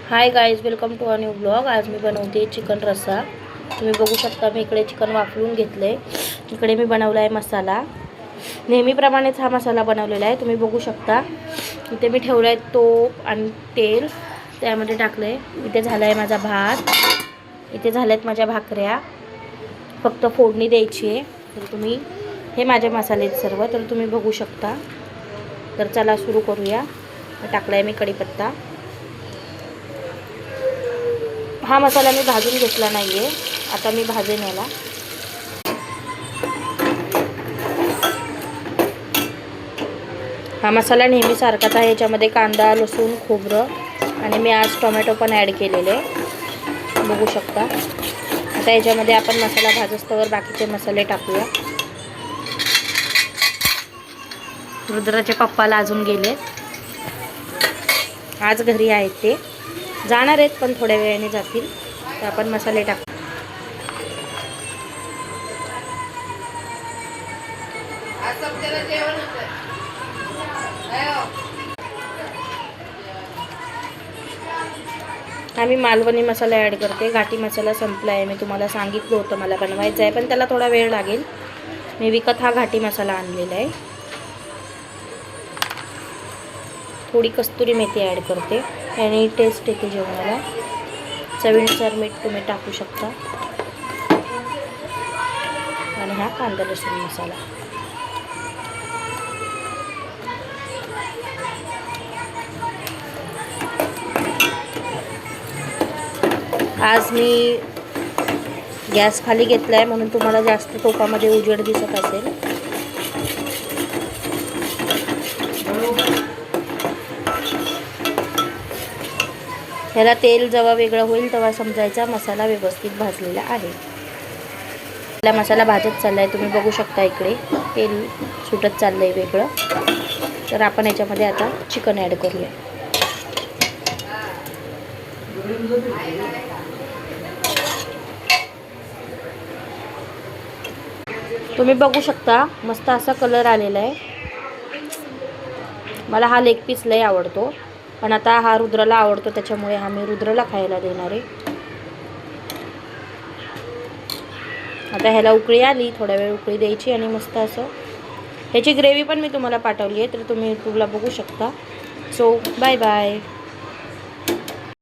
High guys, welcome to a new blog. आज मी बनवते चिकन रस्सा। तुम्ही बघू शकता मी इकडे चिकन वाफलून घेतले। इकडे मी बनवला आहे मसाला, नेहमीप्रमाणेच हा मसाला बनवलेला आहे। तुम्ही बघू शकता इथे मी ठेवला आहे तूप आणि तेल, त्यामध्ये टाकले। इथे झाला आहे माझा भात, इथे झाल्यात माझ्या भाकऱ्या, फक्त फोडणी द्यायची आहे। तर तुम्ही हे माझे मसाले सर्व तर तुम्ही बघू शकता। तर चला सुरू करूया। टाकला आहे मी कढीपत्ता। हा मसाला मी भाजून घेतला नाही आहे, आता मी भाजेन याला। हा मसाला नेहमीसारखाच आहे, याच्यामध्ये कांदा, लसूण, खोबरं आणि मी आज टोमॅटो पण ॲड केलेले, बघू शकता। आता याच्यामध्ये आपण मसाला भाजस्तवर बाकीचे मसाले टाकूया। रुद्राचे पप्पाला अजून गेले, आज घरी आहेत, ते जाणार आहेत पण थोड्या वेळाने जातील। तर आपण मसाले टाकू। आम्ही मालवणी मसाला ॲड करते, घाटी मसाला संपला आहे। मी तुम्हाला सांगितलं होतं मला बनवायचं आहे, पण त्याला थोडा वेळ लागेल। मी विकत हा घाटी मसाला आणलेला आहे। थोडी कस्तुरी मेथी ॲड करते, याने टेस्ट येते जेवणाला। चवीनुसार मीठ तुम्ही टाकू शकता। आणि हा कांदा लसूण मसाला। आज मी गॅस खाली घेतला आहे, म्हणून तुम्हाला जास्त टोपामध्ये उजेड दिसत असेल। ह्याला तेल जेव्हा वेगळं होईल तेव्हा समजायचा मसाला व्यवस्थित भाजलेला आहे। आपला मसाला भाजत चालला आहे, तुम्ही बघू शकता इकडे तेल सुटत चाललं आहे वेगळं। तर आपण याच्यामध्ये आता चिकन ॲड करूया। तुम्ही बघू शकता मस्त असा कलर आलेला आहे। मला हा लेग पीस लय आवडतो, पण आता हा रुद्राला आवडतो, त्याच्यामुळे हा मी रुद्राला खायला देणार आहे। आता ह्याला उकळी आली, थोडा वेळ उकळी द्यायची आणि मस्त असं ह्याची ग्रेव्ही पण मी तुम्हाला पाठवली आहे, तर तुम्ही यूट्यूबला बघू शकता। So bye bye.